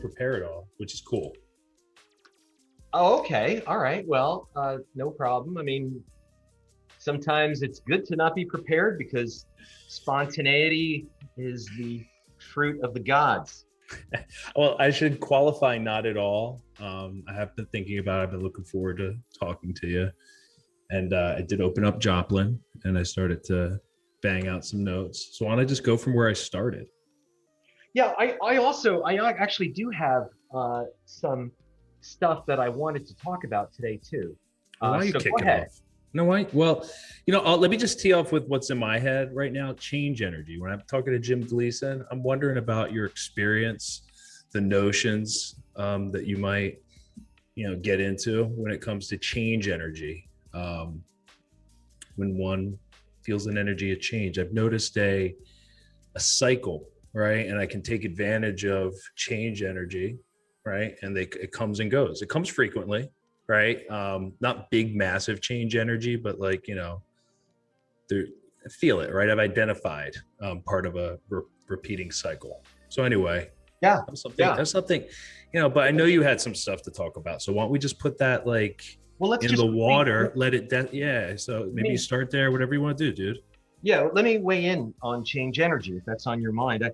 prepare it all, which is cool. Oh, okay. All right. Well, no problem. I mean, sometimes it's good to not be prepared because spontaneity is the fruit of the gods. Well, I should qualify not at all. I have been thinking about it. I've been looking forward to talking to you. And I did open up Joplin and I started to bang out some notes. So why don't I just go from where I started? Yeah, I actually do have some stuff that I wanted to talk about today too. Well, why don't you So go kick it ahead. off? No, why? Well, let me just tee off with what's in my head right now. Change energy. When I'm talking to Jim Gleason, I'm wondering about your experience, the notions that you might, get into when it comes to change energy. When one feels an energy of change, I've noticed a cycle, right? And I can take advantage of change energy, right? And it comes and goes. It comes frequently, right? Not big, massive change energy, but I feel it, right? I've identified part of a repeating cycle. So anyway, Yeah, that's something, but I know you had some stuff to talk about. So why don't we just put that well, let's in just the water, let it, so maybe you start there, whatever you want to do, dude. Yeah, let me weigh in on change energy if that's on your mind. Am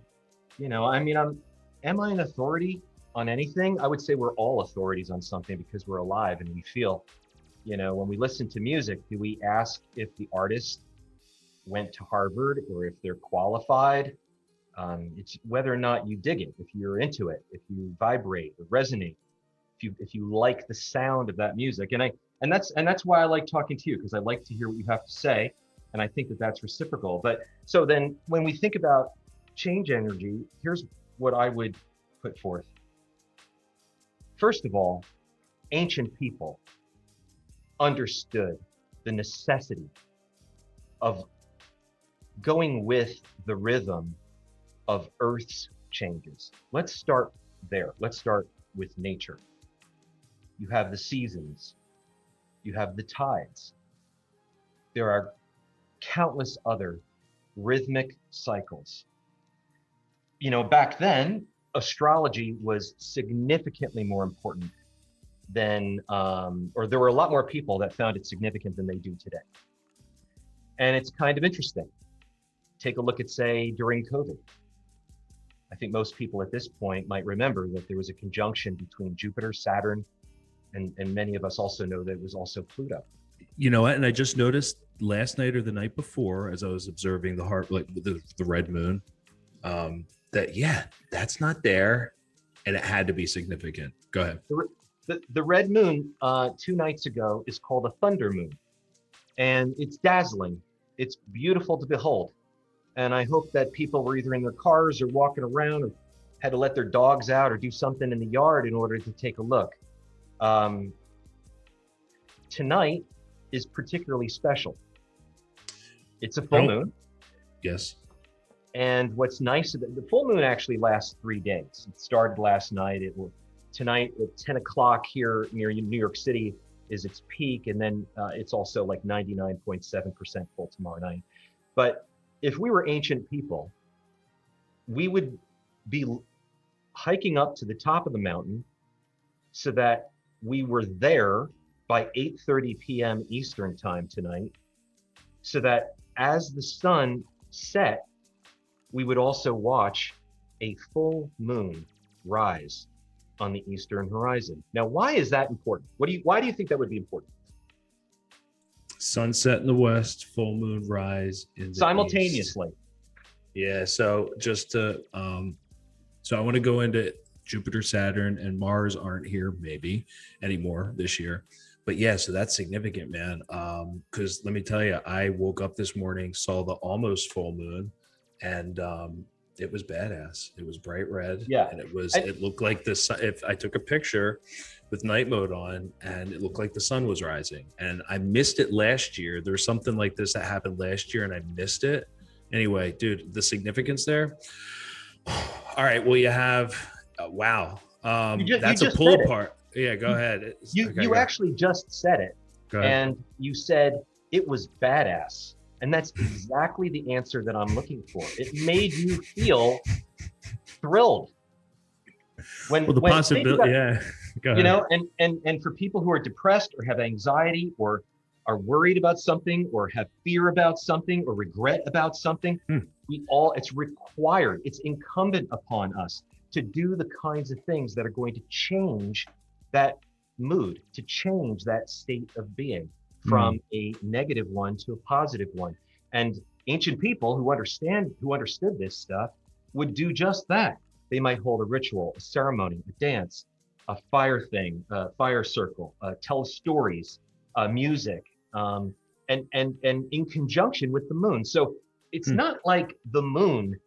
I an authority on anything? I would say we're all authorities on something because we're alive and we feel. When we listen to music, do we ask if the artist went to Harvard or if they're qualified? It's whether or not you dig it, if you're into it, if you vibrate or resonate, if you like the sound of that music. And that's why I like talking to you, because I like to hear what you have to say. And I think that that's reciprocal. But so then when we think about change energy, here's what I would put forth. First of all, ancient people understood the necessity of going with the rhythm of Earth's changes. Let's start there. Let's start with nature. You have the seasons, you have the tides. There are countless other rhythmic cycles. Back then, astrology was significantly more important than, or there were a lot more people that found it significant than they do today. And it's kind of interesting. Take a look at, say, during COVID. I think most people at this point might remember that there was a conjunction between Jupiter, Saturn, and many of us also know that it was also Pluto. You know what? And I just noticed last night or the night before, as I was observing the red moon, that's not there, and it had to be significant. Go ahead. The red moon 2 nights ago is called a thunder moon, and it's dazzling. It's beautiful to behold. And I hope that people were either in their cars or walking around or had to let their dogs out or do something in the yard in order to take a look. Tonight is particularly special. It's a full moon. Yes. And what's nice about the full moon actually lasts 3 days. It started last night. Tonight at 10 o'clock here near New York City is its peak. And then it's also like 99.7% full tomorrow night. But if we were ancient people, we would be hiking up to the top of the mountain so that we were there by 8:30 p.m. Eastern time tonight, so that as the sun set, we would also watch a full moon rise on the eastern horizon. Now, why is that important? Why do you think that would be important? Sunset in the west, full moon rise in the simultaneously. East. Yeah. So just to, so I want to go into Jupiter, Saturn, and Mars aren't here maybe anymore this year. But yeah, so that's significant, man. Because let me tell you, I woke up this morning, saw the almost full moon, and it was badass. It was bright red. Yeah. And it looked like the sun. If I took a picture with night mode on, and it looked like the sun was rising. And I missed it last year. There was something like this that happened last year, and I missed it. Anyway, dude, the significance there. All right. Well, you have wow. That's a pull apart. Yeah, go ahead. You actually just said it, and you said it was badass, and that's exactly the answer that I'm looking for. It made you feel thrilled. Well, the Think possibility, about, yeah. Go ahead. and for people who are depressed or have anxiety or are worried about something or have fear about something or regret about something, Hmm. it's required, it's incumbent upon us to do the kinds of things that are going to change that mood, to change that state of being Hmm. from a negative one to a positive one. And ancient people who understood this stuff would do just that. They might hold a ritual, a ceremony, a dance, a fire thing, a fire circle, tell stories, music, and in conjunction with the moon. So it's Hmm. not like the moon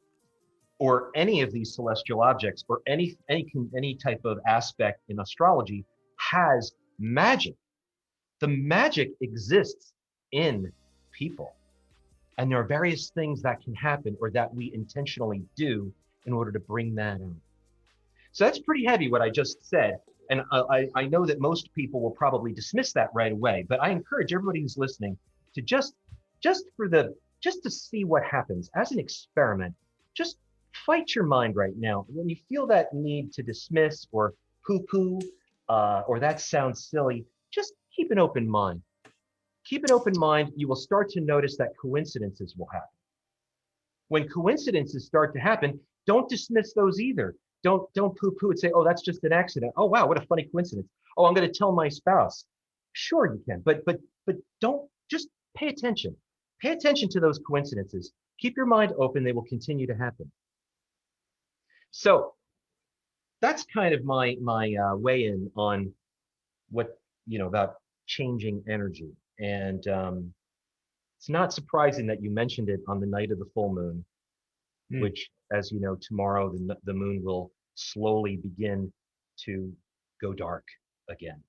or any of these celestial objects or any type of aspect in astrology has magic. The magic exists in people. And there are various things that can happen or that we intentionally do in order to bring that out. So that's pretty heavy what I just said. And I know that most people will probably dismiss that right away, but I encourage everybody who's listening to just to see what happens as an experiment. Just fight your mind right now. When you feel that need to dismiss or poo-poo, or that sounds silly, just keep an open mind. Keep an open mind. You will start to notice that coincidences will happen. When coincidences start to happen, don't dismiss those either. Don't poo-poo and say, oh, that's just an accident. Oh, wow, what a funny coincidence. Oh, I'm going to tell my spouse. Sure, you can, but don't, just pay attention. Pay attention to those coincidences. Keep your mind open. They will continue to happen. So that's kind of my weigh in on what, about changing energy. And it's not surprising that you mentioned it on the night of the full moon, Hmm. which, as you know, tomorrow the moon will slowly begin to go dark again.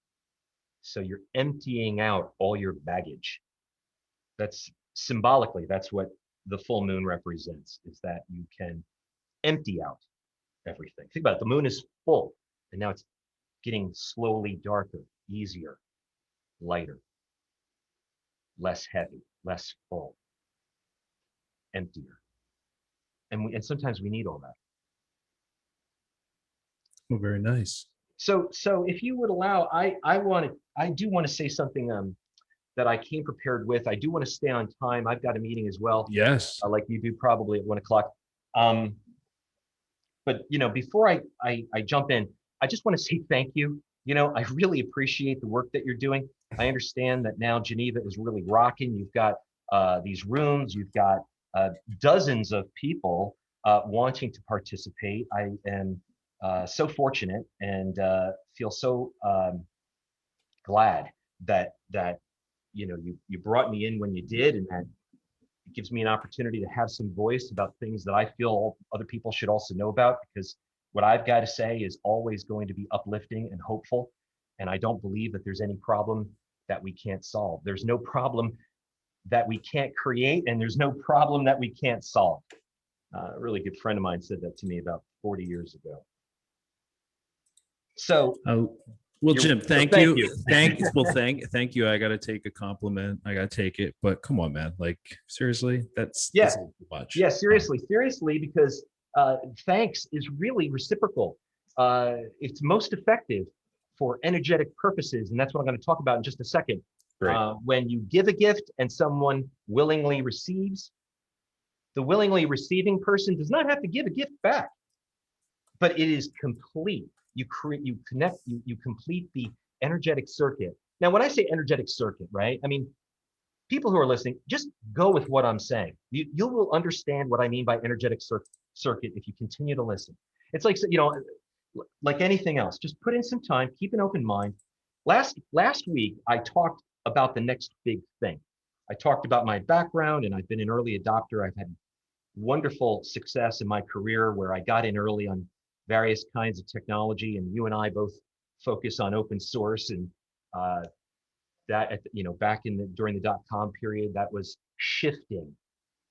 So you're emptying out all your baggage. That's symbolically, that's what the full moon represents, is that you can empty out everything. Think about it. The moon is full, and now it's getting slowly darker, easier, lighter, less heavy, less full, emptier. And sometimes we need all that. Well, very nice. So if you would allow, I do want to say something that I came prepared with. I do want to stay on time. I've got a meeting as well, Yes. like you do probably at 1 o'clock. Um, but before I jump in, I just want to say thank you. I really appreciate the work that you're doing. I understand that now Geneva is really rocking. You've got these rooms. You've got dozens of people wanting to participate. I am so fortunate and feel so glad that you brought me in when you did, and that it gives me an opportunity to have some voice about things that I feel other people should also know about, because what I've got to say is always going to be uplifting and hopeful. And I don't believe that there's any problem that we can't solve. There's no problem that we can't create, and there's no problem that we can't solve. A really good friend of mine said that to me about 40 years ago. So Oh, well, Jim, so thank thank you. you. Thank you. I got to take a compliment. I got to take it. But come on, man. Like, seriously, Yeah, that's too much. yeah, seriously, because thanks is really reciprocal. It's most effective for energetic purposes, and that's what I'm going to talk about in just a second. Great. When you give a gift and someone willingly receives, the willingly receiving person does not have to give a gift back, but it is complete. You connect, you complete the energetic circuit. Now, when I say energetic circuit, right, I mean, people who are listening, just go with what I'm saying. You will understand what I mean by energetic circuit if you continue to listen. It's like, like anything else, just put in some time, keep an open mind. Last week, I talked about the next big thing. I talked about my background, and I've been an early adopter. I've had wonderful success in my career where I got in early on various kinds of technology, and you and I both focus on open source, and that back during the dot-com period, that was shifting.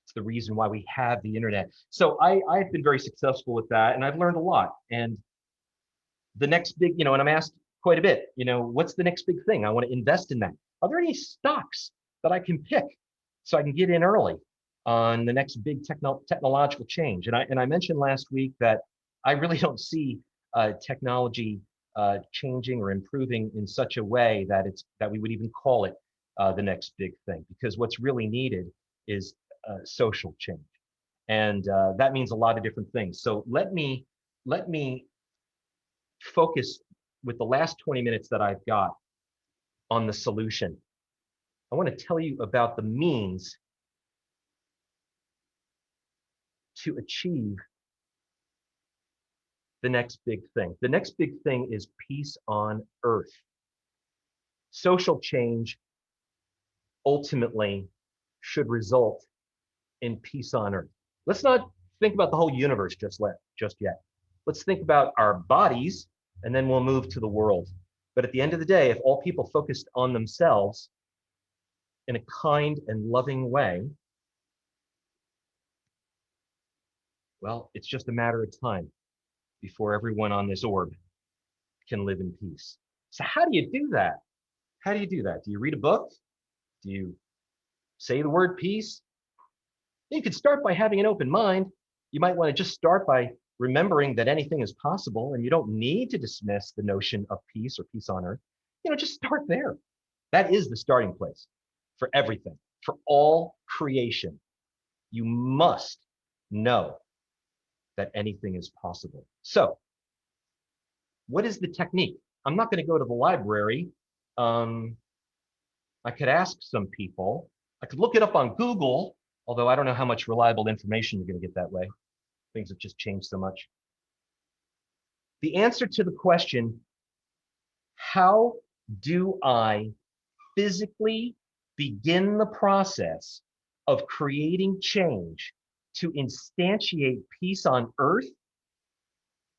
It's the reason why we have the internet. So I've been very successful with that, and I've learned a lot. And the next big, and I'm asked quite a bit, what's the next big thing? I want to invest in that. Are there any stocks that I can pick so I can get in early on the next big technological change? And I mentioned last week that I really don't see technology changing or improving in such a way that we would even call it the next big thing. Because what's really needed is social change, and that means a lot of different things. So let me focus with the last 20 minutes that I've got on the solution. I want to tell you about the means to achieve the next big thing. The next big thing is peace on earth. Social change ultimately should result in peace on earth. Let's not think about the whole universe just yet. Let's think about our bodies, and then we'll move to the world. But at the end of the day, if all people focused on themselves in a kind and loving way, well, it's just a matter of time before everyone on this orb can live in peace. So how do you do that? How do you do that? Do you read a book? Do you say the word peace? You could start by having an open mind. You might want to just start by remembering that anything is possible, and you don't need to dismiss the notion of peace or peace on earth. Just start there. That is the starting place for everything, for all creation. You must know that anything is possible. So, what is the technique? I'm not going to go to the library. I could ask some people. I could look it up on Google, although I don't know how much reliable information you're going to get that way. Things have just changed so much. The answer to the question, how do I physically begin the process of creating change to instantiate peace on earth?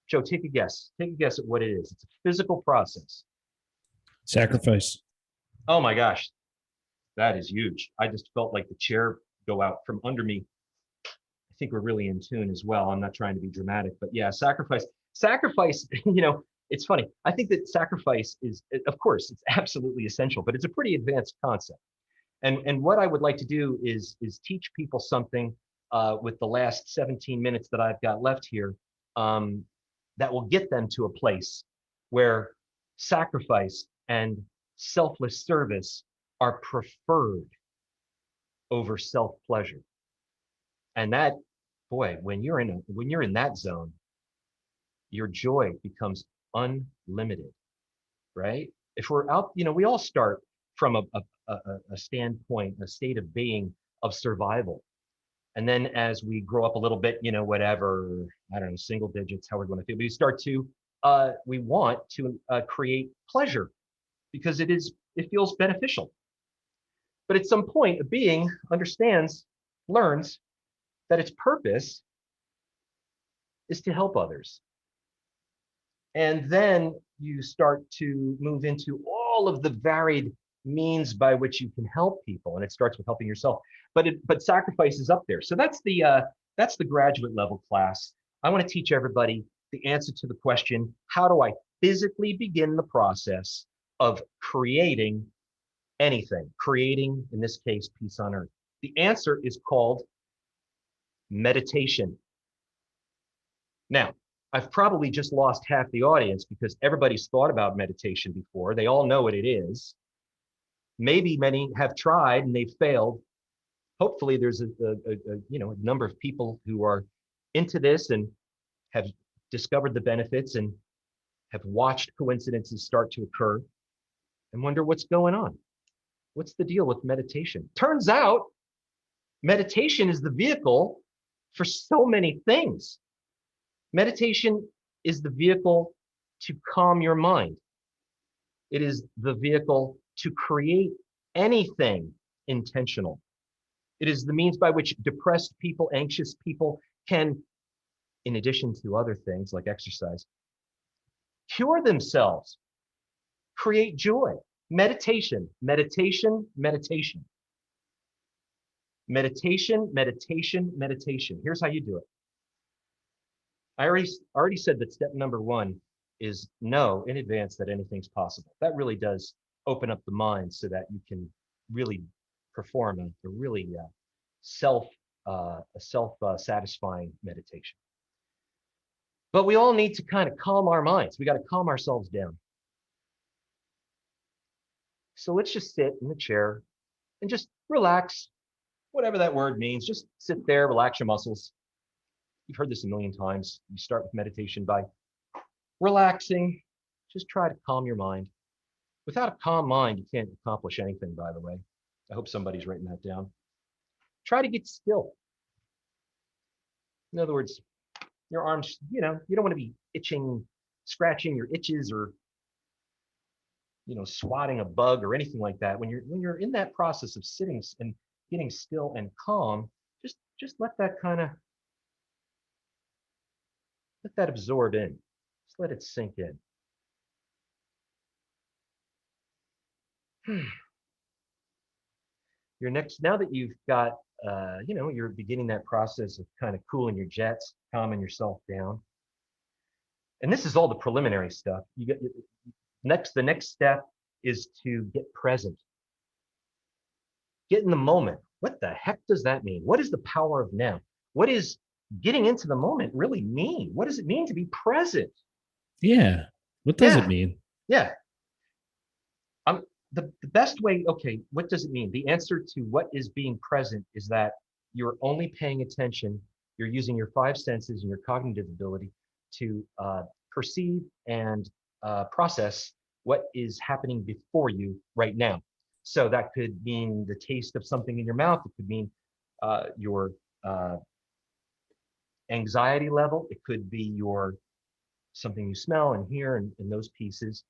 Joe, take a guess. Take a guess at what it is. It's a physical process. Sacrifice. Oh my gosh, that is huge. I just felt like the chair go out from under me. I think we're really in tune as well. I'm not trying to be dramatic, but yeah, sacrifice. Sacrifice, it's funny. I think that sacrifice is, of course, it's absolutely essential, but it's a pretty advanced concept. And what I would like to do is teach people something with the last 17 minutes that I've got left here, that will get them to a place where sacrifice and selfless service are preferred over self-pleasure. And that, boy, when you're in that zone, your joy becomes unlimited, right? If we're out, we all start from a standpoint, a state of being of survival. And then as we grow up a little bit, whatever, I don't know, single digits, how we're going to feel, we want to create pleasure because it feels beneficial. But at some point, a being learns that its purpose is to help others. And then you start to move into all of the varied means by which you can help people, and it starts with helping yourself. But sacrifice is up there. So that's the graduate level class. I want to teach everybody the answer to the question: how do I physically begin the process of creating anything? Creating, in this case, peace on earth. The answer is called meditation. Now, I've probably just lost half the audience because everybody's thought about meditation before. They all know what it is. Maybe many have tried and they've failed. Hopefully there's a number of people who are into this and have discovered the benefits and have watched coincidences start to occur and wonder what's going on. What's the deal with meditation? Turns out meditation is the vehicle for so many things. Meditation is the vehicle to calm your mind. It is the vehicle to create anything intentional. It is the means by which depressed people, anxious people can, in addition to other things like exercise, cure themselves, create joy. Meditation, meditation, meditation. Meditation, meditation, meditation. Here's how you do it. I already said that step number one is know in advance that anything's possible. That really does open up the mind so that you can really perform a really self-satisfying meditation. But we all need to kind of calm our minds. We got to calm ourselves down. So let's just sit in the chair and just relax, whatever that word means. Just sit there, relax your muscles. You've heard this a million times. You start with meditation by relaxing. Just try to calm your mind. Without a calm mind, you can't accomplish anything, by the way. I hope somebody's writing that down. Try to get still. In other words, your arms, you don't want to be itching, scratching your itches or, swatting a bug or anything like that. When you're in that process of sitting and getting still and calm, just let that absorb in. Just let it sink in. Now that you've got, you're beginning that process of kind of cooling your jets, calming yourself down. And this is all the preliminary stuff. The next step is to get present. Get in the moment. What the heck does that mean? What is the power of now? What is getting into the moment really mean? What does it mean to be present? Yeah. What does it mean? Yeah. The best way, okay, what does it mean? The answer to what is being present is that you're only paying attention, you're using your five senses and your cognitive ability to perceive and process what is happening before you right now. So that could mean the taste of something in your mouth. It could mean your anxiety level. It could be your something you smell and hear and those pieces.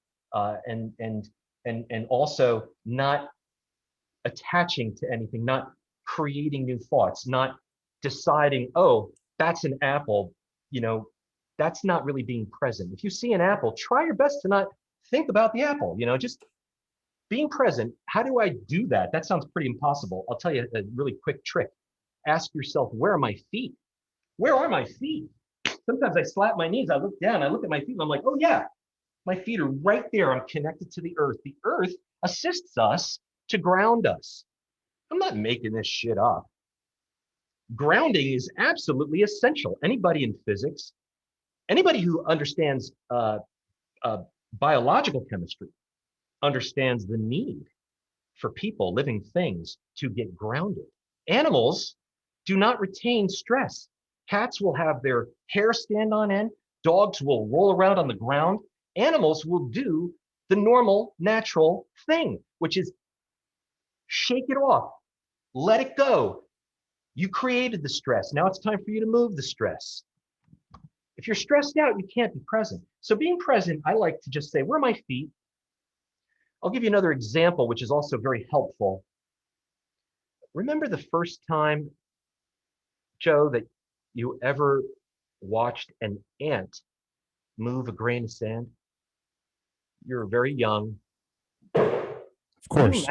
And also not attaching to anything, not creating new thoughts, not deciding, oh, that's an apple, that's not really being present. If you see an apple, try your best to not think about the apple, just being present. How do I do that? That sounds pretty impossible. I'll tell you a really quick trick. Ask yourself, where are my feet? Where are my feet? Sometimes I slap my knees, I look down, I look at my feet, and I'm like, oh yeah, my feet are right there. I'm connected to the earth. The earth assists us to ground us. I'm not making this shit up. Grounding is absolutely essential. Anybody in physics, anybody who understands biological chemistry understands the need for people, living things, to get grounded. Animals do not retain stress. Cats will have their hair stand on end. Dogs will roll around on the ground. Animals will do the normal, natural thing, which is shake it off, let it go. You created the stress. Now it's time for you to move the stress. If you're stressed out, you can't be present. So being present, I like to just say, where are my feet? I'll give you another example, which is also very helpful. Remember the first time, Joe, that you ever watched an ant move a grain of sand? You're very young. Of course.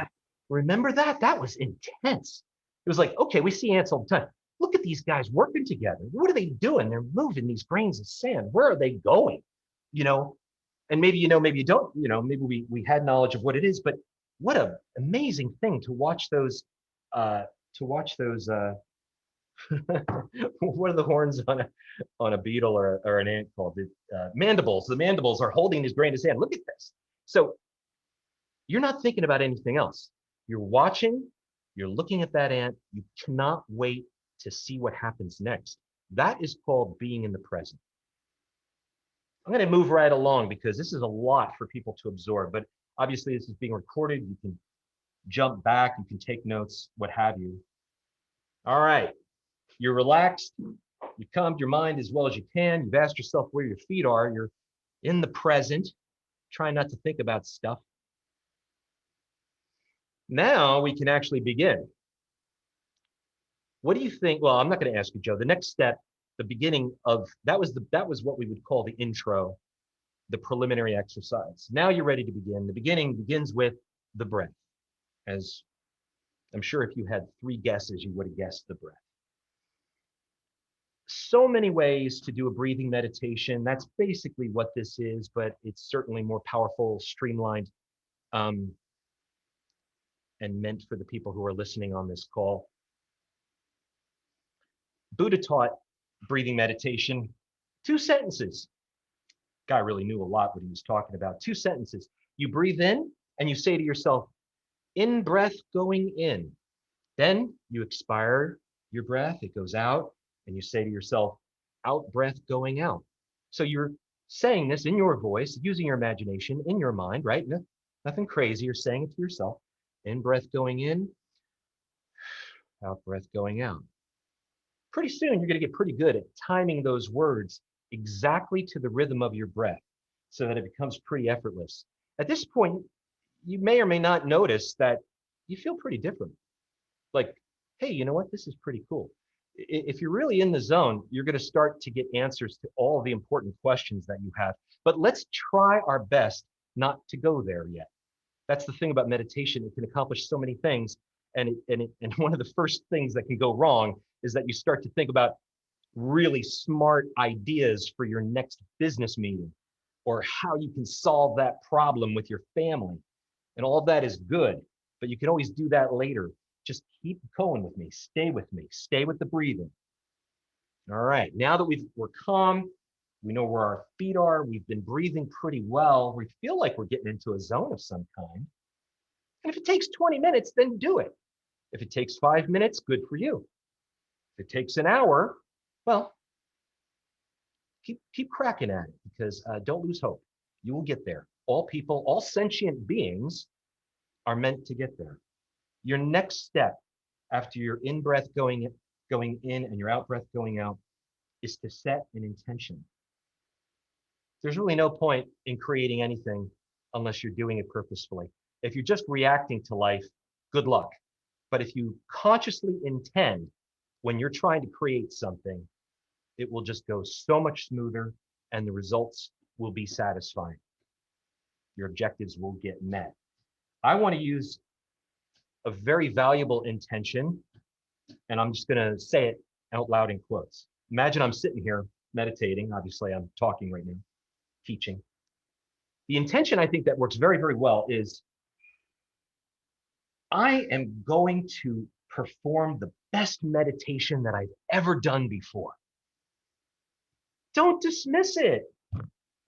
Remember that? That was intense. It was like, okay, we see ants all the time. Look at these guys working together. What are they doing? They're moving these grains of sand. Where are they going? And maybe maybe you don't, maybe we had knowledge of what it is, but what an amazing thing to watch those, what are the horns on a beetle or an ant called? The mandibles. The mandibles are holding this grain of sand. Look at this. So you're not thinking about anything else. You're watching, you're looking at that ant. You cannot wait to see what happens next. That is called being in the present. I'm going to move right along because this is a lot for people to absorb, but obviously this is being recorded. You can jump back, you can take notes, what have you. All right, you're relaxed. You calmed your mind as well as you can. You've asked yourself where your feet are. You're in the present, trying not to think about stuff. Now we can actually begin. What do you think? Well, I'm not going to ask you, Joe. The next step, the beginning of that was what we would call the intro, the preliminary exercise. Now you're ready to begin. The beginning begins with the breath. As I'm sure if you had 3 guesses, you would have guessed the breath. So many ways to do a breathing meditation. That's basically what this is, but it's certainly more powerful, streamlined, and meant for the people who are listening on this call. Buddha taught breathing meditation 2 sentences. Guy really knew a lot what he was talking about. 2 sentences. You breathe in and you say to yourself, in breath going in. Then you expire your breath, it goes out, and you say to yourself, out breath going out. So you're saying this in your voice, using your imagination in your mind, right? Nothing crazy. You're saying it to yourself. In breath going in, out breath going out. Pretty soon, you're going to get pretty good at timing those words exactly to the rhythm of your breath so that it becomes pretty effortless. At this point, you may or may not notice that you feel pretty different. Like, hey, you know what? This is pretty cool. If you're really in the zone, you're going to start to get answers to all the important questions that you have. But let's try our best not to go there yet. That's the thing about meditation. It can accomplish so many things. And one of the first things that can go wrong is that you start to think about really smart ideas for your next business meeting or how you can solve that problem with your family. And all that is good, but you can always do that later. Just keep going with me. Stay with the breathing. All right, now that we're calm, we know where our feet are, we've been breathing pretty well, we feel like we're getting into a zone of some kind. And if it takes 20 minutes, then do it. If it takes 5 minutes, good for you. If it takes an hour, well, keep cracking at it because don't lose hope. You will get there. All people, all sentient beings are meant to get there. Your next step after your in-breath going in and your out-breath going out is to set an intention. There's really no point in creating anything unless you're doing it purposefully. If you're just reacting to life, good luck. But if you consciously intend when you're trying to create something, it will just go so much smoother and the results will be satisfying. Your objectives will get met. I want to use a very valuable intention, and I'm just going to say it out loud in quotes. Imagine I'm sitting here meditating. Obviously, I'm talking right now, teaching. The intention I think that works very, very well is I am going to perform the best meditation that I've ever done before. Don't dismiss it.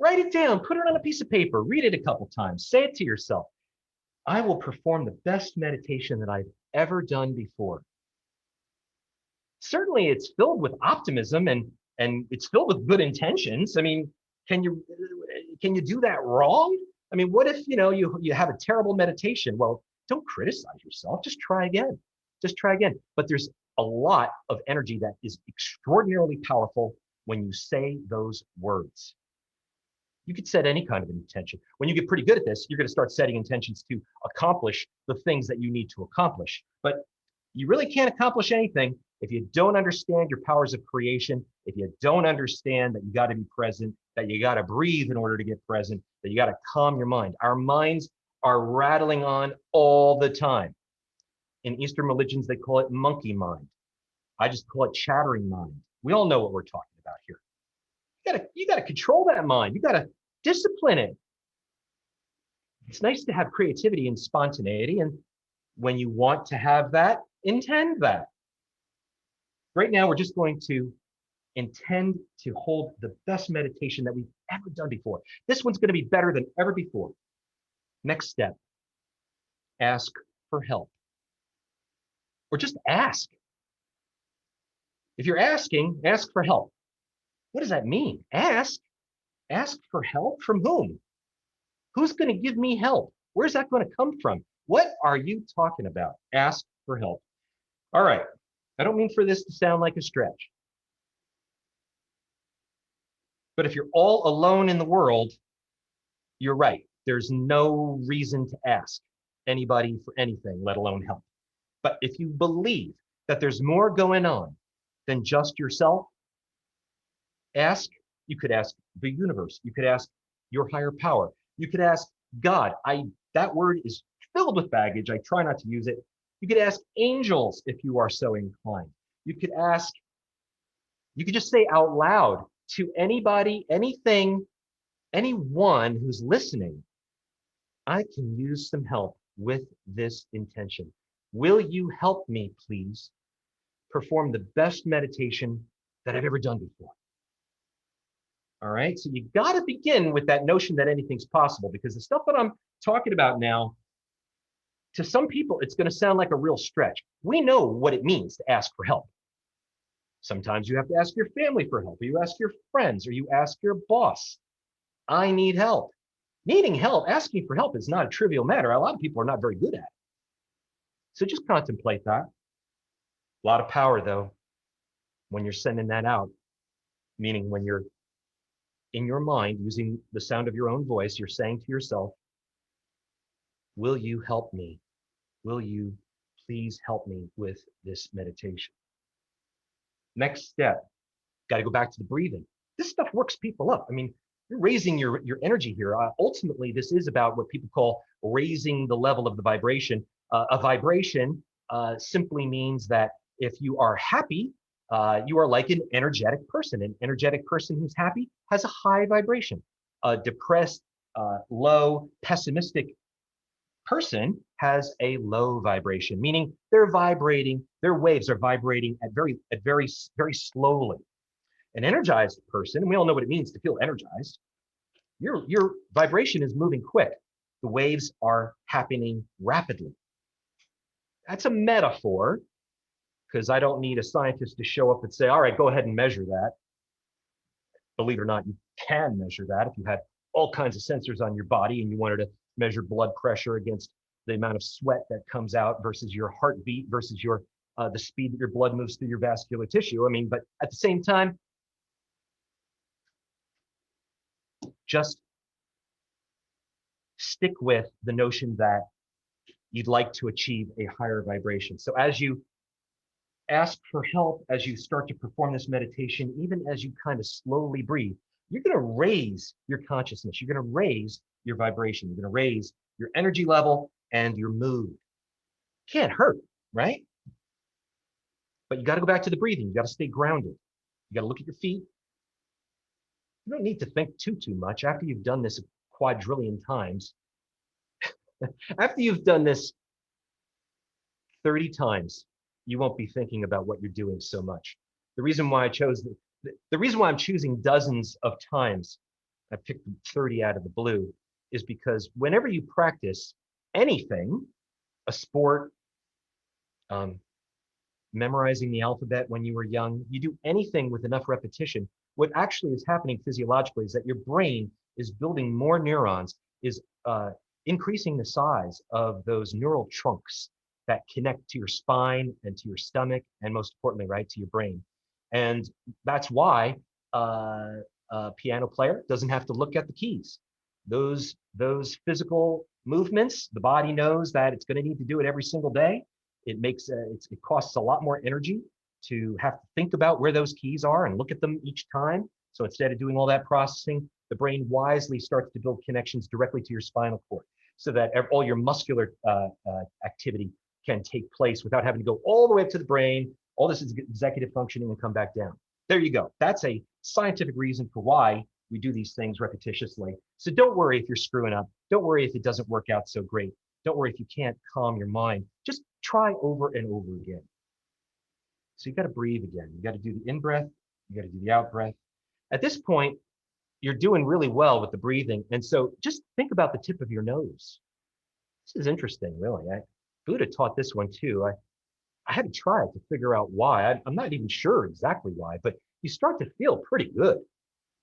Write it down, put it on a piece of paper, read it a couple times, say it to yourself. I will perform the best meditation that I've ever done before. Certainly it's filled with optimism and it's filled with good intentions. I mean, can you do that wrong? I mean, what if, you have a terrible meditation? Well, don't criticize yourself. Just try again. Just try again. But there's a lot of energy that is extraordinarily powerful when you say those words. You could set any kind of intention. When you get pretty good at this, you're going to start setting intentions to accomplish the things that you need to accomplish. But you really can't accomplish anything if you don't understand your powers of creation, if you don't understand that you got to be present, that you got to breathe in order to get present, that you got to calm your mind. Our minds are rattling on all the time. In Eastern religions, they call it monkey mind. I just call it chattering mind. We all know what we're talking about here. You got to control that mind. You got to discipline it. It's nice to have creativity and spontaneity. And when you want to have that, intend that. Right now, we're just going to intend to hold the best meditation that we've ever done before. This one's going to be better than ever before. Next step, ask for help. Or just ask. If you're asking, ask for help. What does that mean? Ask? Ask for help from whom? Who's going to give me help? Where's that going to come from? What are you talking about? Ask for help. All right. I don't mean for this to sound like a stretch. But if you're all alone in the world, you're right. There's no reason to ask anybody for anything, let alone help. But if you believe that there's more going on than just yourself, ask. You could ask the universe. You could ask your higher power. You could ask God. That word is filled with baggage. I try not to use it. You could ask angels if you are so inclined. You could just say out loud to anybody, anything, anyone who's listening, I can use some help with this intention. Will you help me, please, perform the best meditation that I've ever done before? All right. So you got to begin with that notion that anything's possible, because the stuff that I'm talking about now, to some people, it's going to sound like a real stretch. We know what it means to ask for help. Sometimes you have to ask your family for help, or you ask your friends, or you ask your boss. I need help. Needing help, asking for help is not a trivial matter. A lot of people are not very good at it. So just contemplate that. A lot of power, though, when you're sending that out, meaning when you're in your mind using the sound of your own voice, you're saying to yourself, will you help me? Will you please help me with this meditation? Next step, got to go back to the breathing. This stuff works people up. I mean, you're raising your energy here. Ultimately, this is about what people call raising the level of the vibration. A vibration simply means that if you are happy, you are like an energetic person. An energetic person who's happy has a high vibration. A depressed, low, pessimistic person has a low vibration, meaning they're vibrating, their waves are vibrating at very slowly. An energized person, and we all know what it means to feel energized, your vibration is moving quick. The waves are happening rapidly. That's a metaphor, because I don't need a scientist to show up and say, all right, go ahead and measure that. Believe it or not, you can measure that if you had all kinds of sensors on your body and you wanted to measure blood pressure against the amount of sweat that comes out versus your heartbeat versus your the speed that your blood moves through your vascular tissue. I mean, but at the same time, just stick with the notion that you'd like to achieve a higher vibration. So as you ask for help, as you start to perform this meditation, even as you kind of slowly breathe, you're going to raise your consciousness. You're going to raise your vibration. You're going to raise your energy level and your mood. Can't hurt, right? But you got to go back to the breathing. You got to stay grounded. You got to look at your feet. You don't need to think too much after you've done this a quadrillion times. After you've done this 30 times, you won't be thinking about what you're doing so much. The reason why I chose the reason why I'm choosing dozens of times, I picked 30 out of the blue, is because whenever you practice anything, a sport, memorizing the alphabet when you were young, you do anything with enough repetition, what actually is happening physiologically is that your brain is building more neurons, is increasing the size of those neural trunks that connect to your spine and to your stomach, and most importantly, right, to your brain. And that's why a piano player doesn't have to look at the keys. Those physical movements, the body knows that it's going to need to do it every single day. It makes it costs a lot more energy to have to think about where those keys are and look at them each time. So instead of doing all that processing, the brain wisely starts to build connections directly to your spinal cord, so that all your muscular activity can take place without having to go all the way up to the brain, all this is executive functioning, and come back down. There you go. That's a scientific reason for why we do these things repetitiously. So don't worry if you're screwing up. Don't worry if it doesn't work out so great. Don't worry if you can't calm your mind. Just try over and over again. So you got to breathe again. You got to do the in-breath. You got to do the out-breath. At this point, you're doing really well with the breathing. And so just think about the tip of your nose. This is interesting, really. Buddha taught this one too. I had to try it to figure out why. I'm not even sure exactly why, but you start to feel pretty good.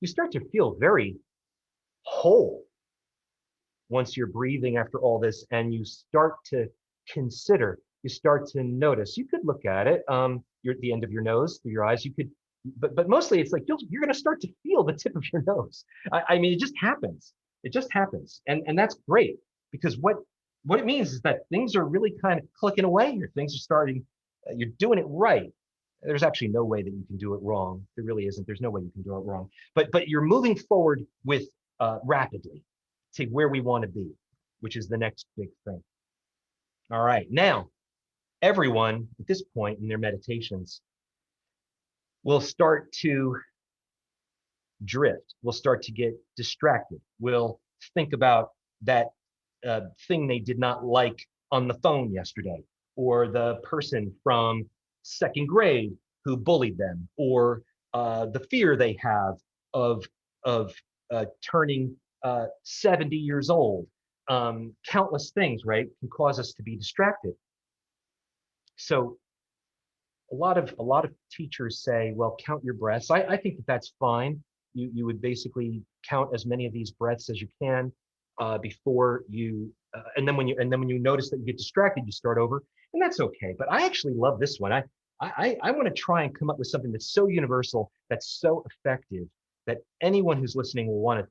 You start to feel very whole once you're breathing after all this, and you start to consider, you start to notice. You could look at it, you're at the end of your nose, through your eyes, you could, but mostly it's like you're going to start to feel the tip of your nose. I mean, it just happens. It just happens. And that's great, because what it means is that things are really kind of clicking away here. Things are starting, you're doing it right. There's actually no way that you can do it wrong. There really isn't. There's no way you can do it wrong. But you're moving forward with rapidly to where we want to be, which is the next big thing. All right. Now, everyone at this point in their meditations will start to drift. Will start to get distracted. Will think about that thing they did not like on the phone yesterday, or the person from second grade who bullied them, or the fear they have of of turning 70 years old. Countless things, right, can cause us to be distracted. So a lot of teachers say, well, count your breaths. I think that that's fine. You would basically count as many of these breaths as you can before you, and then when you notice that you get distracted, you start over, and that's okay. But I actually love this one. I want to try and come up with something that's so universal, that's so effective, that anyone who's listening will want to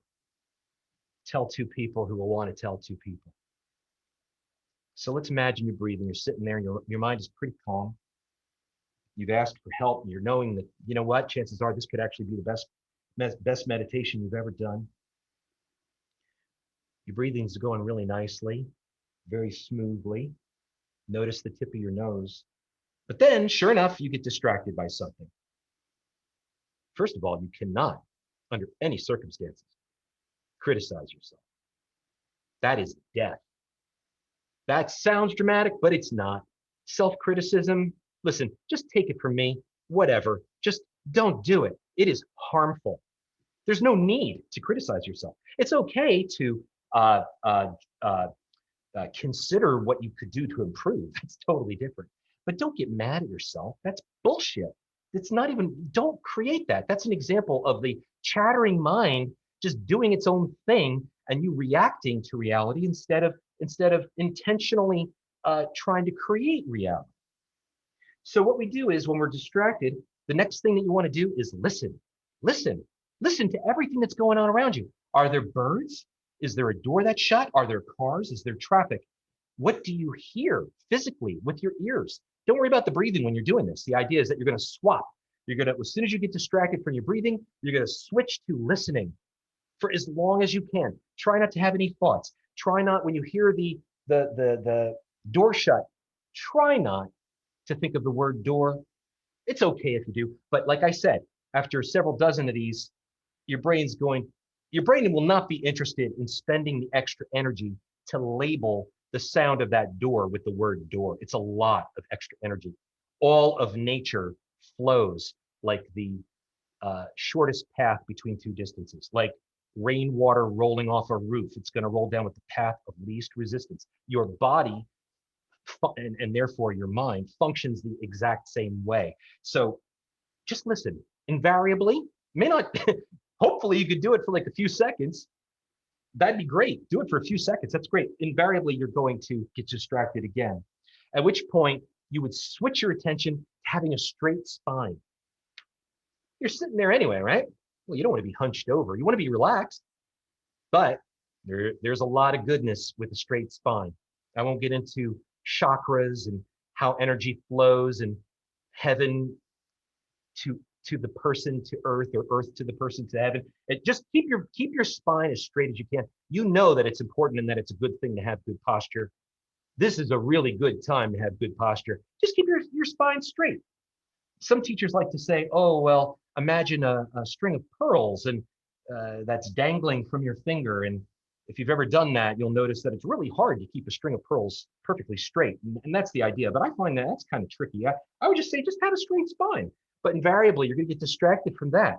tell two people who will want to tell two people. So let's imagine you're breathing, you're sitting there, and your mind is pretty calm. You've asked for help, and you're knowing that, you know what, chances are this could actually be the best meditation you've ever done. Your breathing's going really nicely, very smoothly. Notice the tip of your nose. But then, sure enough, you get distracted by something. First of all, you cannot, under any circumstances, criticize yourself. That is death. That sounds dramatic, but it's not. Self-criticism, listen, just take it from me, whatever. Just don't do it. It is harmful. There's no need to criticize yourself. It's okay to consider what you could do to improve. That's totally different. But don't get mad at yourself. That's bullshit. It's not even, don't create that. That's an example of the chattering mind just doing its own thing and you reacting to reality instead of intentionally trying to create reality. So what we do is when we're distracted, the next thing that you want to do is listen. Listen. Listen to everything that's going on around you. Are there birds? Is there a door that's shut? Are there cars? Is there traffic? What do you hear physically with your ears? Don't worry about the breathing when you're doing this. The idea is that you're going to swap. You're going to, as soon as you get distracted from your breathing, you're going to switch to listening for as long as you can. Try not to have any thoughts. Try not, when you hear the door shut, try not to think of the word door. It's okay if you do. But like I said, after several dozen of these, your brain will not be interested in spending the extra energy to label the sound of that door with the word door. It's a lot of extra energy. All of nature flows like the shortest path between two distances, like rainwater rolling off a roof. It's going to roll down with the path of least resistance. Your body and therefore your mind functions the exact same way. So just listen. Invariably, may not, hopefully you could do it for like a few seconds. That'd be great. Do it for a few seconds. That's great. Invariably, you're going to get distracted again, at which point you would switch your attention to having a straight spine. You're sitting there anyway, right? Well, you don't want to be hunched over. You want to be relaxed, but there's a lot of goodness with a straight spine. I won't get into chakras and how energy flows and heaven to the person to earth, or earth to the person to heaven. Just keep your spine as straight as you can. You know that it's important and that it's a good thing to have good posture. This is a really good time to have good posture. Just keep your spine straight. Some teachers like to say, oh, well, imagine a string of pearls and that's dangling from your finger. And if you've ever done that, you'll notice that it's really hard to keep a string of pearls perfectly straight. And that's the idea. But I find that that's kind of tricky. I would just say, just have a straight spine. But invariably, you're going to get distracted from that.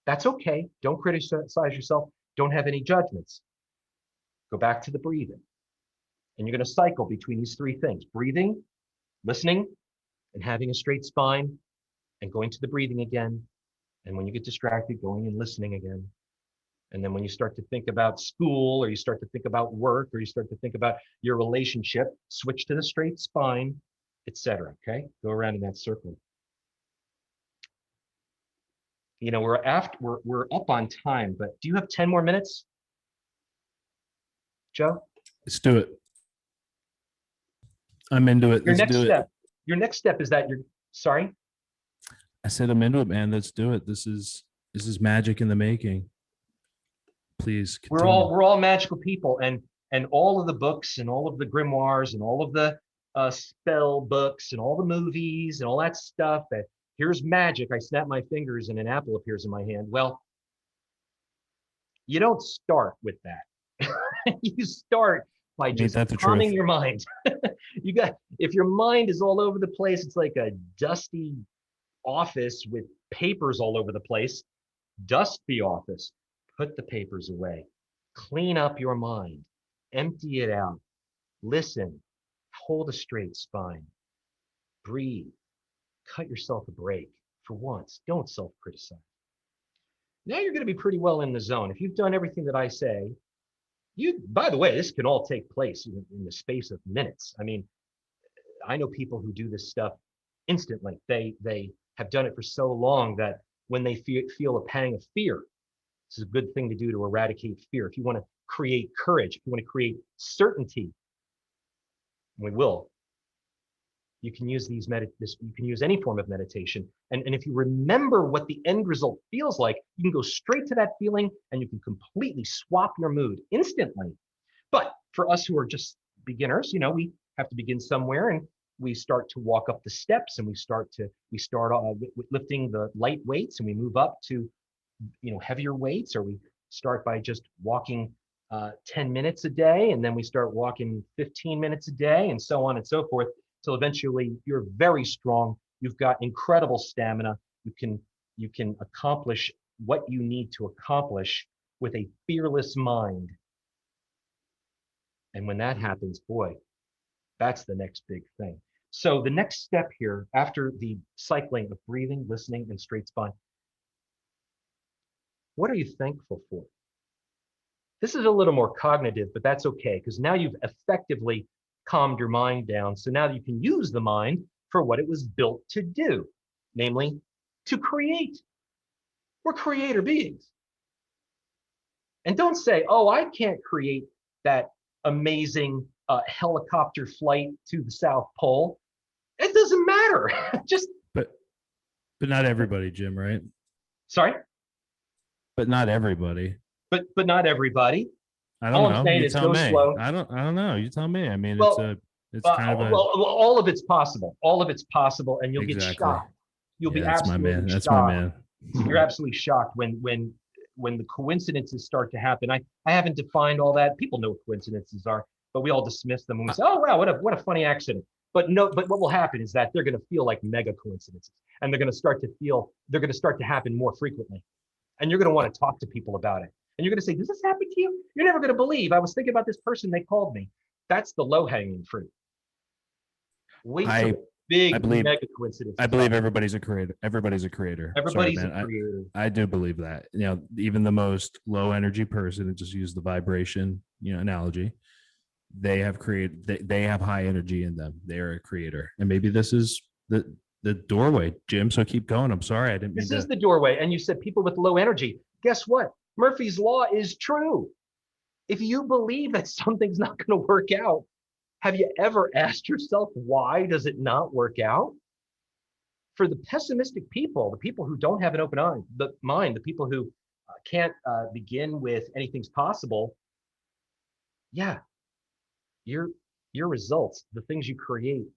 That's okay. Don't criticize yourself. Don't have any judgments. Go back to the breathing. And you're going to cycle between these three things: breathing, listening, and having a straight spine, and going to the breathing again. And when you get distracted, going and listening again. And then when you start to think about school, or you start to think about work, or you start to think about your relationship, switch to the straight spine, etc. Okay? Go around in that circle. You know, we're up on time, but do you have 10 more minutes, Joe? Let's do it. I'm into it. Your Let's next do step. it. Your next step is that sorry? I said I'm into it, man. Let's do it. This is magic in the making. Please continue. We're all magical people, and all of the books and all of the grimoires and all of the spell books and all the movies and all that stuff. That here's magic. I snap my fingers and an apple appears in my hand. Well, you don't start with that. You start by just calming your mind. If your mind is all over the place, it's like a dusty office with papers all over the place. Dust the office. Put the papers away. Clean up your mind. Empty it out. Listen. Hold a straight spine. Breathe. Cut yourself a break. For once, don't self-criticize. Now you're going to be pretty well in the zone. If you've done everything that I say, by the way, this can all take place in the space of minutes. I mean, I know people who do this stuff instantly. They have done it for so long that when they feel a pang of fear, this is a good thing to do to eradicate fear. If you want to create courage, if you want to create certainty, we will. You can use you can use any form of meditation. And if you remember what the end result feels like, you can go straight to that feeling and you can completely swap your mood instantly. But for us who are just beginners, we have to begin somewhere, and we start to walk up the steps, and we start with lifting the light weights, and we move up to heavier weights, or we start by just walking 10 minutes a day, and then we start walking 15 minutes a day, and so on and so forth, till eventually you're very strong. You've got incredible stamina. You can accomplish what you need to accomplish with a fearless mind. And when that happens, boy, that's the next big thing. So the next step here, after the cycling of breathing, listening, and straight spine, what are you thankful for? This is a little more cognitive, but that's okay, because now you've effectively calmed your mind down. So now you can use the mind for what it was built to do, namely to create. We're creator beings. And don't say, oh, I can't create that amazing helicopter flight to the South Pole. It doesn't matter. but not everybody, Jim, right? Sorry? But not everybody. But not everybody. I don't know. I'm saying You is tell go me. slow. I don't know. You tell me. I mean, Well, it's kind of a all of it's possible. All of it's possible, and you'll get shocked. You'll be that's absolutely my man. That's shocked. my man. You're absolutely shocked when the coincidences start to happen. I haven't defined all that. People know what coincidences are, but we all dismiss them and we say, oh wow, what a funny accident. But what will happen is that they're going to feel like mega coincidences, and they're going to start to happen more frequently. And you're going to want to talk to people about it. And you're going to say, does this happen to you? You're never going to believe. I was thinking about this person, they called me. That's the low-hanging fruit. Wait till big mega coincidence. I believe everybody's a creator. Everybody's a creator. Everybody's a creator. I do believe that. Even the most low energy person, and just use the vibration, analogy, they have created. They have high energy in them. They are a creator, and maybe this is the doorway, Jim. So keep going. I'm sorry, I didn't mean This is the doorway, and you said people with low energy. Guess what? Murphy's Law is true. If you believe that something's not going to work out, have you ever asked yourself, why does it not work out? For the pessimistic people, the people who don't have an open mind, the people who can't begin with anything's possible, yeah, your results, the things you create,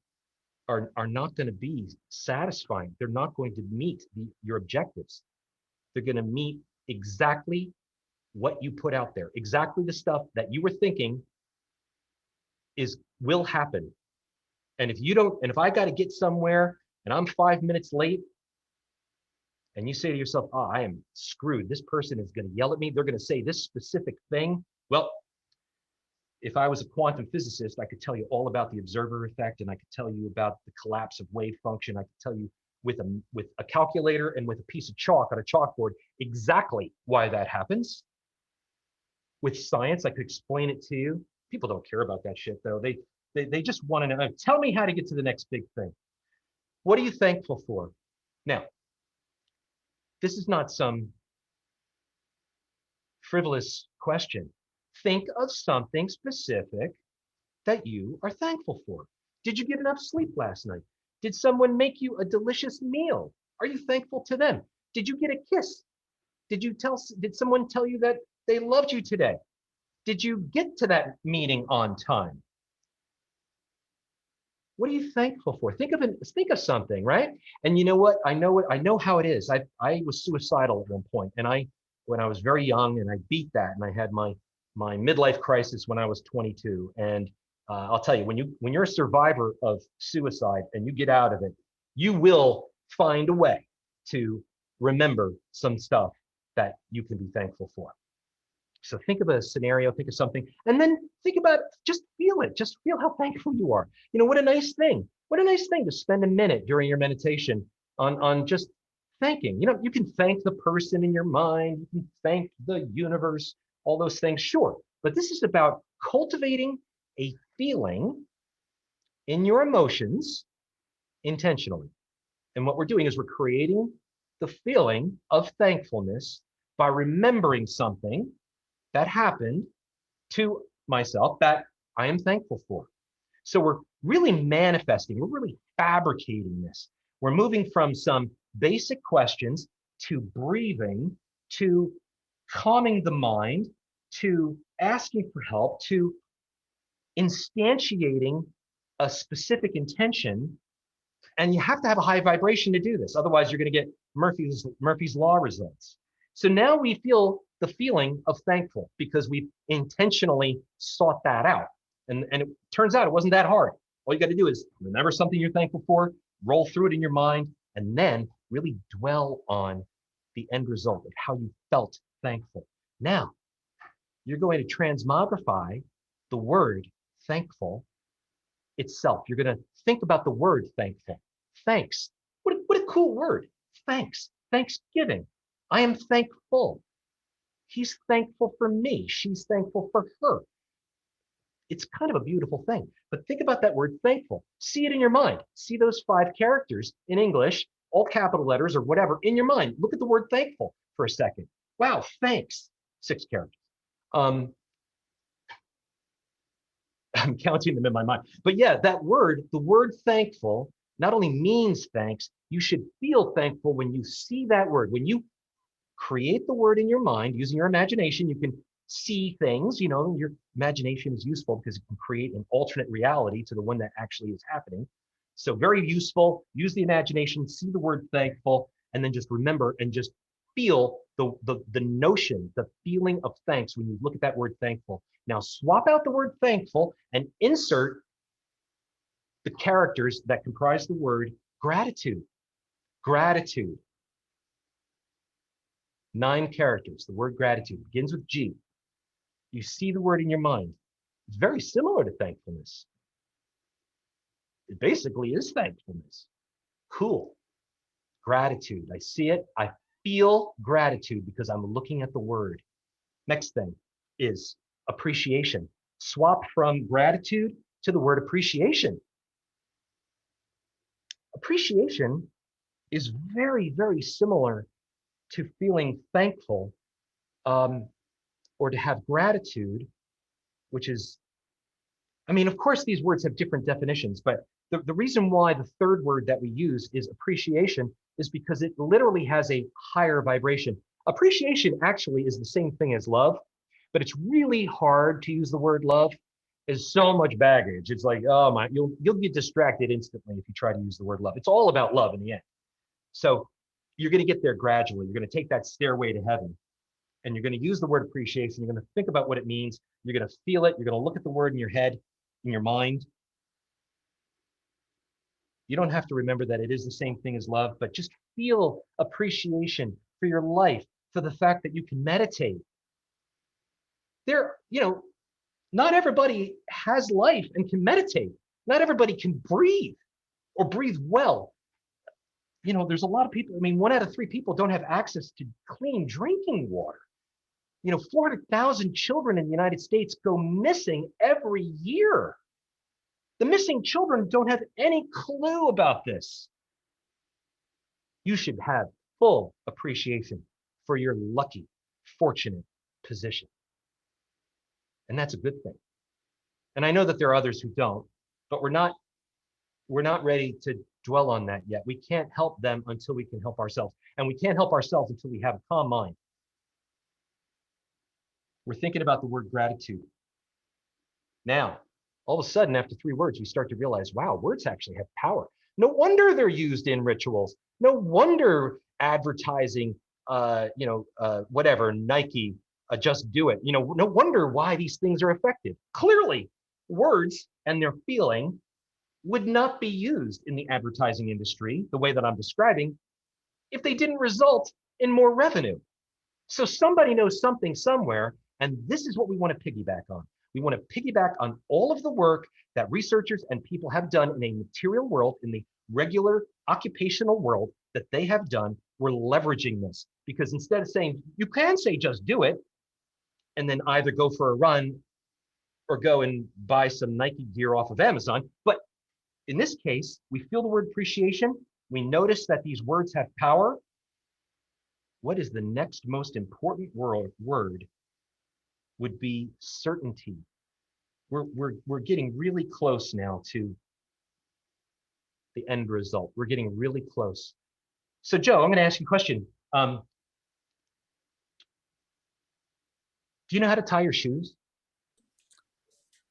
are not going to be satisfying. They're not going to meet your objectives. They're going to meet exactly what you put out there, exactly the stuff that you were thinking will happen. And if I got to get somewhere and I'm 5 minutes late, and you say to yourself, oh, I am screwed. This person is going to yell at me. They're going to say this specific thing. Well, if I was a quantum physicist, I could tell you all about the observer effect, and I could tell you about the collapse of wave function. I could tell you with a calculator and with a piece of chalk on a chalkboard exactly why that happens. With science, I could explain it to you. People don't care about that shit, though. They just want to know, tell me how to get to the next big thing. What are you thankful for? Now, this is not some frivolous question. Think of something specific that you are thankful for. Did you get enough sleep last night? Did someone make you a delicious meal? Are you thankful to them? Did you get a kiss? Did someone tell you that they loved you today? Did you get to that meeting on time? What are you thankful for? Think of something, right? And you know what? I know how it is. I was suicidal at one point, and when I was very young, and I beat that, and I had my midlife crisis when I was 22. And I'll tell you, when you're a survivor of suicide and you get out of it, you will find a way to remember some stuff that you can be thankful for. So think of a scenario, think of something, and then think about, just feel it. Just feel how thankful you are. What a nice thing. What a nice thing to spend a minute during your meditation on just thanking. You can thank the person in your mind, you can thank the universe, all those things, sure. But this is about cultivating a feeling in your emotions intentionally. And what we're doing is we're creating the feeling of thankfulness by remembering something that happened to myself that I am thankful for. So we're really manifesting, we're really fabricating this. We're moving from some basic questions to breathing, to calming the mind, to asking for help, to instantiating a specific intention. And you have to have a high vibration to do this. Otherwise, you're going to get Murphy's Law results. So now we feel the feeling of thankful because we've intentionally sought that out. And it turns out it wasn't that hard. All you got to do is remember something you're thankful for, roll through it in your mind, and then really dwell on the end result of how you felt thankful. Now, you're going to transmogrify the word thankful itself. You're going to think about the word thankful. Thanks. What a cool word. Thanks. Thanksgiving. I am thankful. He's thankful for me. She's thankful for her. It's kind of a beautiful thing. But think about that word thankful. See it in your mind. See those 5 characters in English, all capital letters or whatever, in your mind. Look at the word thankful for a second. Wow, thanks. 6 characters. I'm counting them in my mind. But yeah, that word, the word thankful, not only means thanks, you should feel thankful when you see that word. When you create the word in your mind using your imagination, you can see things. Your imagination is useful because it can create an alternate reality to the one that actually is happening. So very useful. Use the imagination, see the word thankful, and then just remember and just feel the notion, the feeling of thanks when you look at that word thankful. Now swap out the word thankful and insert the characters that comprise the word gratitude. Gratitude. 9 characters. The word gratitude begins with G. You see the word in your mind. It's very similar to thankfulness. It basically is thankfulness. Cool. Gratitude. I see it. I feel gratitude because I'm looking at the word. Next thing is appreciation. Swap from gratitude to the word appreciation. Appreciation is very, very similar to feeling thankful, or to have gratitude, which is, of course, these words have different definitions, but the reason why the third word that we use is appreciation is because it literally has a higher vibration. Appreciation actually is the same thing as love, but it's really hard to use the word love. There's so much baggage. It's like, oh my, you'll get distracted instantly if you try to use the word love. It's all about love in the end. So you're going to get there gradually. You're going to take that stairway to heaven. And you're going to use the word appreciation. You're going to think about what it means. You're going to feel it. You're going to look at the word in your head, in your mind. You don't have to remember that it is the same thing as love, but just feel appreciation for your life, for the fact that you can meditate. Not everybody has life and can meditate. Not everybody can breathe or breathe well. There's a lot of people, 1 out of 3 people don't have access to clean drinking water. 400,000 children in the United States go missing every year. The missing children don't have any clue about this. You should have full appreciation for your lucky, fortunate position. And that's a good thing. And I know that there are others who don't, but we're not ready to dwell on that yet. We can't help them until we can help ourselves. And we can't help ourselves until we have a calm mind. We're thinking about the word gratitude. Now, all of a sudden, after 3 words, we start to realize, wow, words actually have power. No wonder they're used in rituals. No wonder advertising, whatever, Nike, just do it. No wonder why these things are effective. Clearly, words and their feeling would not be used in the advertising industry the way that I'm describing if they didn't result in more revenue. So somebody knows something somewhere And this is what we want to piggyback on. We want to piggyback on all of the work that researchers and people have done in a material world, in the regular occupational world that they have done. We're leveraging this because instead of saying, you can say just do it, and then either go for a run or go and buy some Nike gear off of Amazon. But in this case, we feel the word appreciation. We notice that these words have power. What is the next most important word would be certainty. We're getting really close now to the end result. We're getting really close. So Joe, I'm going to ask you a question. Do you know how to tie your shoes?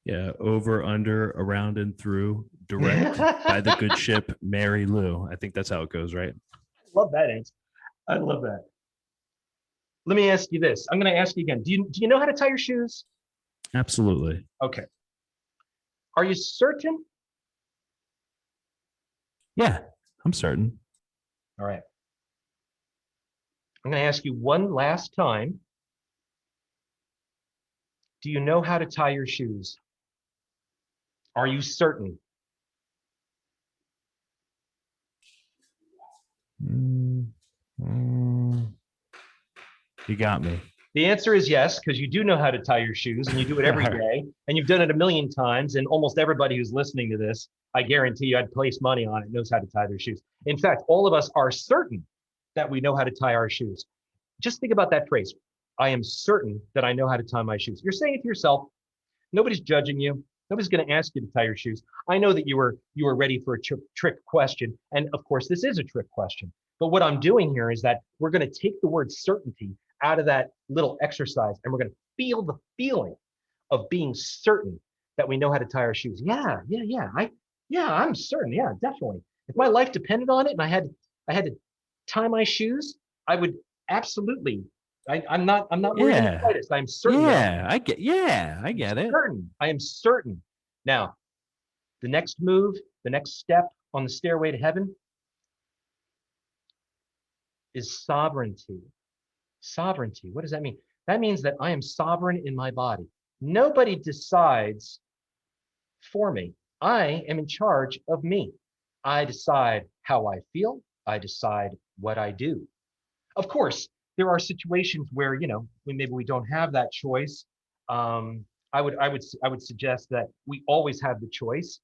Yeah, over, under, around, and through, direct by the good ship Mary Lou. I think that's how it goes, right? I love that answer. I love that. Let me ask you this. I'm going to ask you again. Do you know how to tie your shoes? Absolutely. Okay. Are you certain? Yeah, I'm certain. All right. I'm going to ask you one last time. Do you know how to tie your shoes? Are you certain? You got me. The answer is yes, because you do know how to tie your shoes and you do it every day and you've done it a million times. And almost everybody who's listening to this, I guarantee you I'd place money on it, knows how to tie their shoes. In fact, all of us are certain that we know how to tie our shoes. Just think about that phrase. I am certain that I know how to tie my shoes. You're saying it to yourself. Nobody's judging you. Nobody's going to ask you to tie your shoes. I know that you were ready for a trick question. And of course, this is a trick question. But what I'm doing here is that we're going to take the word certainty out of that little exercise and we're going to feel the feeling of being certain that we know how to tie our shoes. Yeah, I'm certain. Yeah, definitely. If my life depended on it and I had to tie my shoes, I would absolutely. I'm not worried in the slightest. I'm certain. I get it. Certain. I am certain. Now, the next move, the next step on the stairway to heaven is sovereignty. Sovereignty. What does that mean? That means that I am sovereign in my body. Nobody decides for me. I am in charge of me. I decide how I feel. I decide what I do. Of course, there are situations where maybe we don't have that choice. I would suggest that we always have the choice,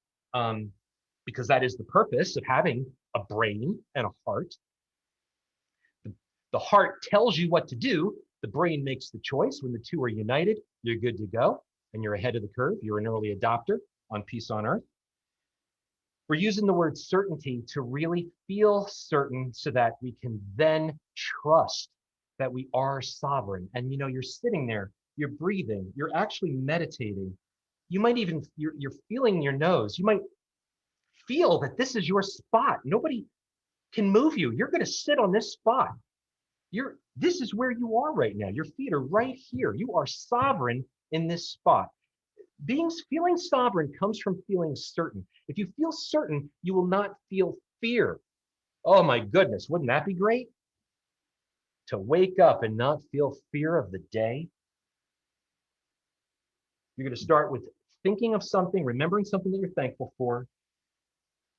because that is the purpose of having a brain and a heart. The heart tells you what to do. The brain makes the choice. When the two are united, you're good to go, and you're ahead of the curve. You're an early adopter on Peace on Earth. We're using the word certainty to really feel certain so that we can then trust that we are sovereign. And you're sitting there, you're breathing, you're actually meditating. You might even, you're feeling your nose. You might feel that this is your spot. Nobody can move you. You're going to sit on this spot. This is where you are right now. Your feet are right here. You are sovereign in this spot. Feeling sovereign comes from feeling certain. If you feel certain, you will not feel fear. Oh my goodness, wouldn't that be great? To wake up and not feel fear of the day. You're going to start with thinking of something, remembering something that you're thankful for,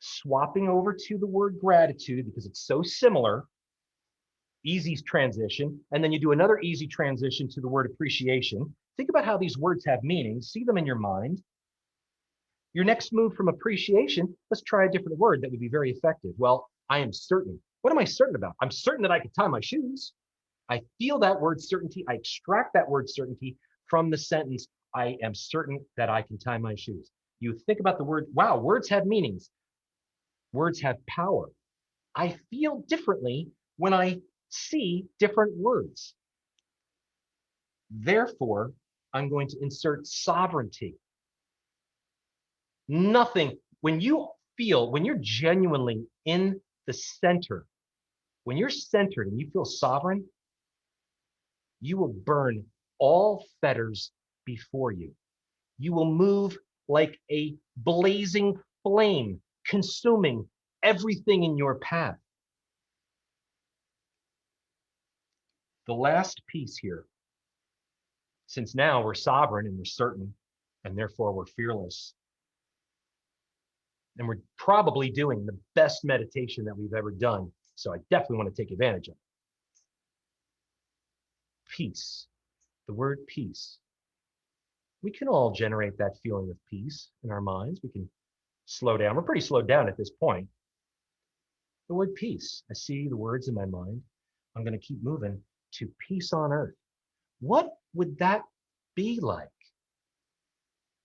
swapping over to the word gratitude because it's so similar. Easy transition, and then you do another easy transition to the word appreciation. Think about how these words have meaning. See them in your mind. Your next move from appreciation, let's try a different word that would be very effective. Well, I am certain. What am I certain about? I'm certain that I can tie my shoes. I feel that word certainty. I extract that word certainty from the sentence, I am certain that I can tie my shoes. You think about the word, wow, words have meanings. Words have power. I feel differently when I see different words. Therefore, I'm going to insert sovereignty. Nothing, when you're genuinely in the center, when you're centered and you feel sovereign, you will burn all fetters before you. You will move like a blazing flame, consuming everything in your path. The last piece here Since now we're sovereign and we're certain, and therefore we're fearless. And we're probably doing the best meditation that we've ever done. So I definitely want to take advantage of it. Peace, the word peace. We can all generate that feeling of peace in our minds. We can slow down. We're pretty slowed down at this point. The word peace. I see the words in my mind. I'm going to keep moving to peace on earth. What would that be like?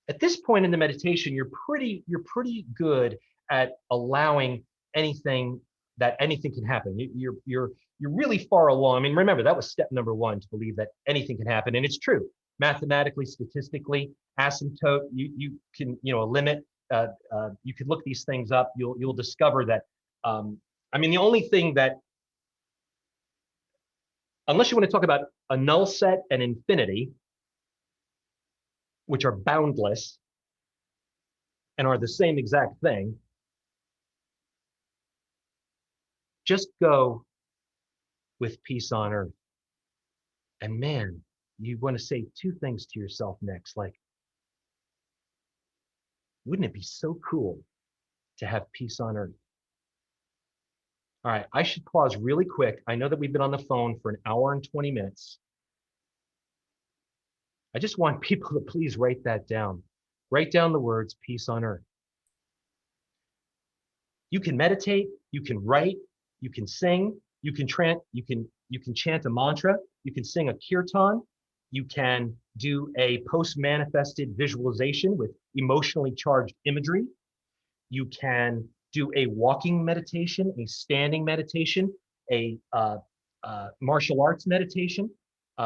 At this point in the meditation, you're pretty good at allowing anything can happen. You're really far along. I mean, remember that was step number one, to believe that anything can happen, and it's true. Mathematically, statistically, asymptote. You can a limit. You could look these things up. You'll discover that. I mean, the only thing that, unless you want to talk about a null set and infinity, which are boundless and are the same exact thing, just go with peace on earth. And man, you want to say two things to yourself next, like, wouldn't it be so cool to have peace on earth? All right, I should pause really quick. I know that we've been on the phone for an hour and 20 minutes. I just want people to please write that down. Write down the words peace on earth. You can meditate, you can write, you can sing, you can chant a mantra, you can sing a kirtan, you can do a post-manifested visualization with emotionally charged imagery. You can do a walking meditation, a standing meditation, a martial arts meditation,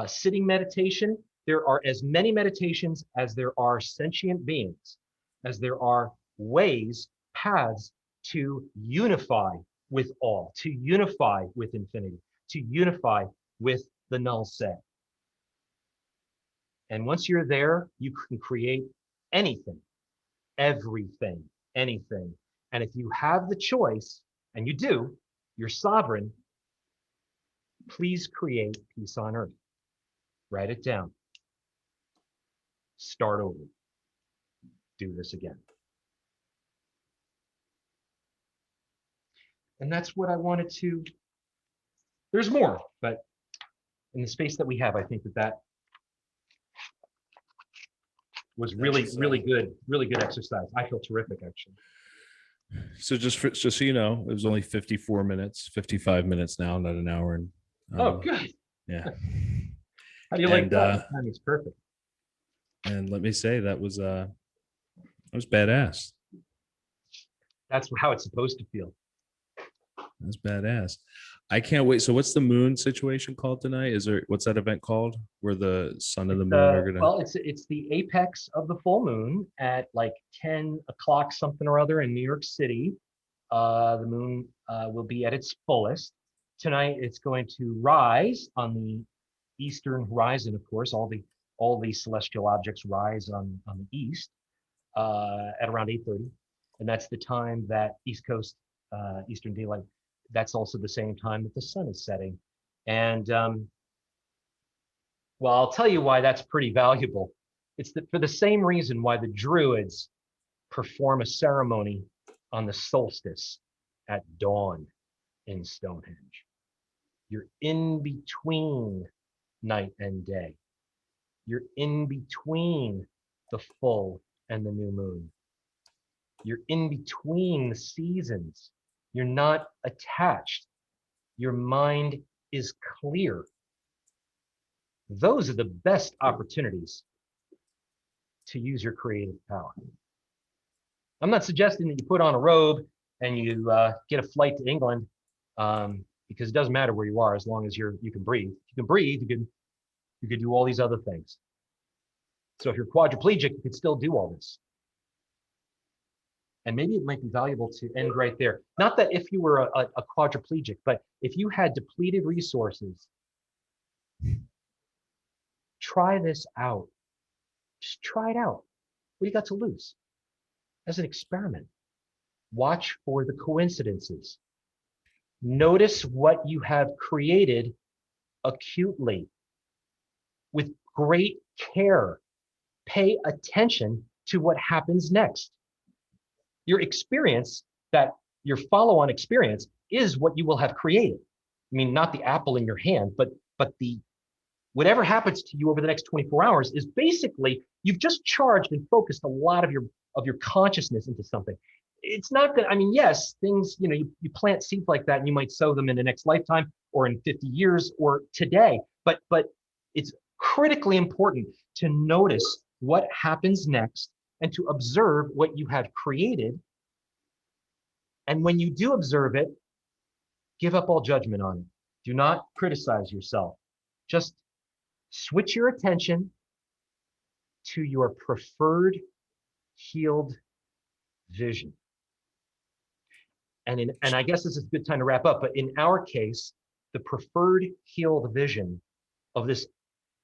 sitting meditation. There are as many meditations as there are sentient beings, as there are ways, paths to unify with all, to unify with infinity, to unify with the null set. And once you're there, you can create anything, everything, anything. And if you have the choice, and you do, you're sovereign, please create peace on earth. Write it down. Start over. Do this again. And that's what I wanted to, there's more, but in the space that we have, I think that was really good exercise. I feel terrific, actually. So just so you know, it was only 54 minutes, 55 minutes now, not an hour. And oh, good. Yeah. How do you like that? It's perfect. And let me say that was badass. That's how it's supposed to feel. That's badass. I can't wait. So what's the moon situation called tonight? What's that event called where the sun and the moon are gonna? Well, it's the apex of the full moon at like 10 o'clock something or other in New York City. The moon will be at its fullest. Tonight it's going to rise on the eastern horizon, of course. All the celestial objects rise on the east at around 8:30. And that's the time that East Coast, Eastern Daylight, that's also the same time that the sun is setting. And well, I'll tell you why that's pretty valuable. It's for the same reason why the Druids perform a ceremony on the solstice at dawn in Stonehenge. You're in between night and day. You're in between the full and the new moon. You're in between the seasons. You're not attached. Your mind is clear. Those are the best opportunities to use your creative power. I'm not suggesting that you put on a robe and you get a flight to England, because it doesn't matter where you are as long as you can breathe. You can breathe, you can do all these other things. So if you're quadriplegic, you could still do all this. And maybe it might be valuable to end right there. Not that if you were a quadriplegic, but if you had depleted resources, try this out. Just try it out. What do you got to lose? As an experiment. Watch for the coincidences. Notice what you have created acutely with great care. Pay attention to what happens next. Your experience, that your follow-on experience, is what you will have created. I mean, not the apple in your hand, but the whatever happens to you over the next 24 hours is basically you've just charged and focused a lot of your consciousness into something. It's not gonna, I mean, yes, things, you plant seeds like that and you might sow them in the next lifetime or in 50 years or today, but it's critically important to notice what happens next and to observe what you have created. And when you do observe it, give up all judgment on it. Do not criticize yourself. Just switch your attention to your preferred healed vision. And I guess this is a good time to wrap up, but in our case, the preferred healed vision of this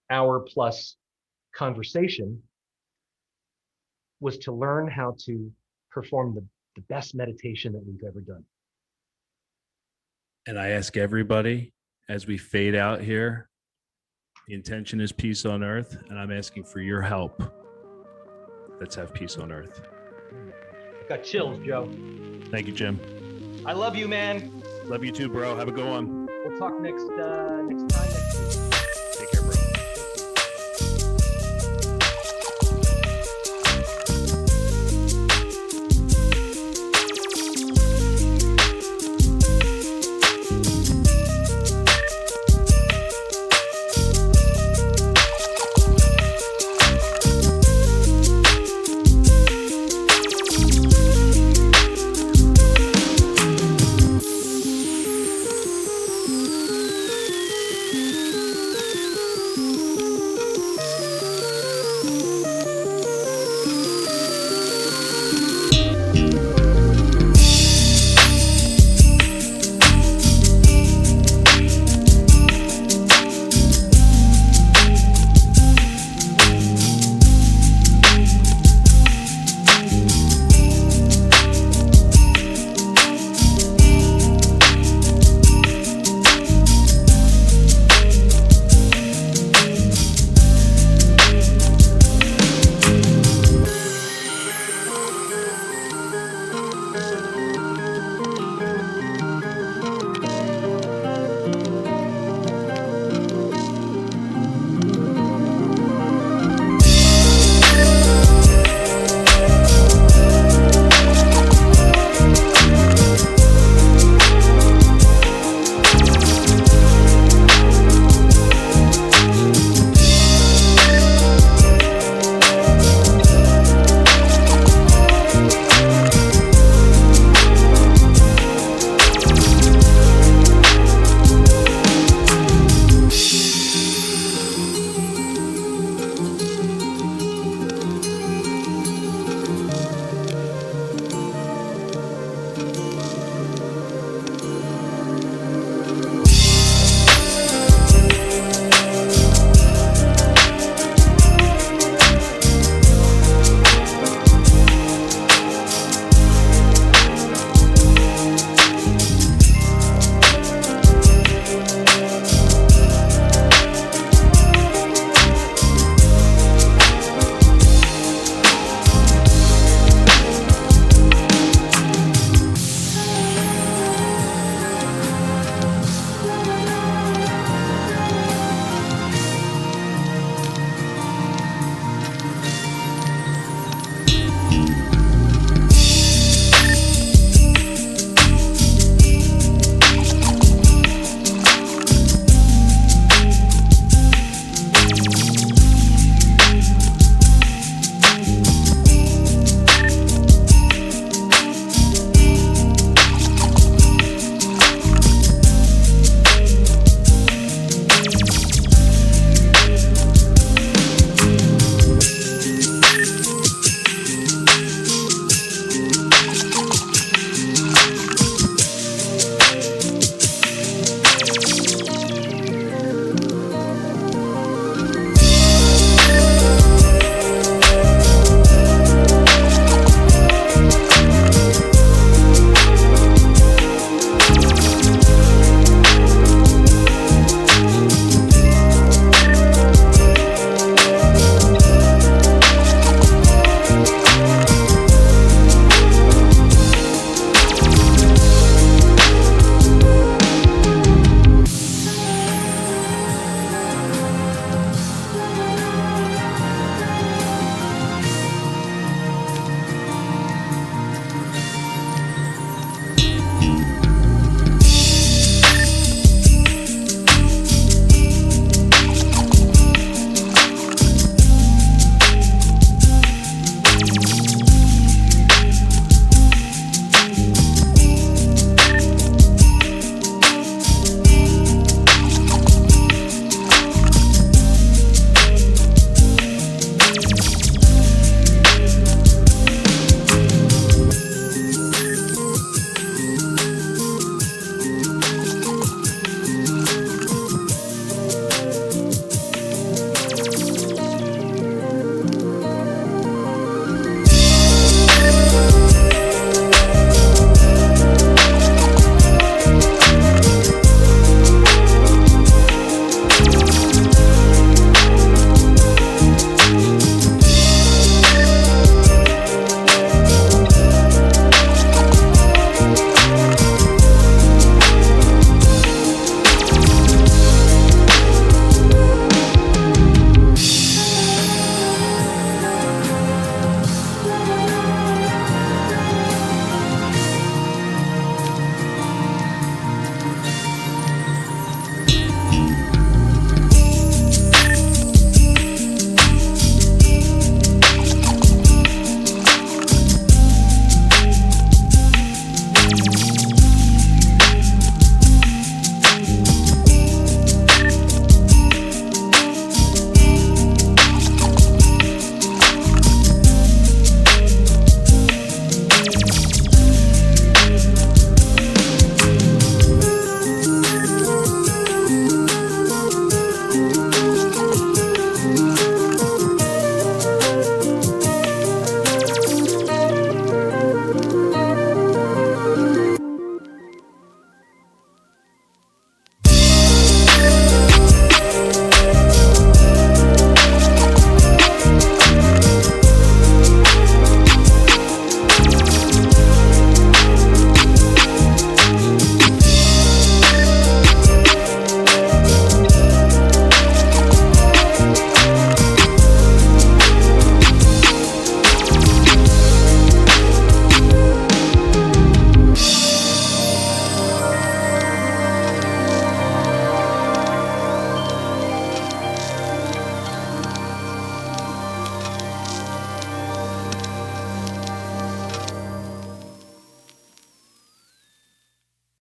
hour plus conversation was to learn how to perform the best meditation that we've ever done. And I ask everybody as we fade out here, the intention is peace on earth, and I'm asking for your help. Let's have peace on earth. Got chills, Joe. Thank you, Jim. I love you, man. Love you too, bro. Have a good one. We'll talk next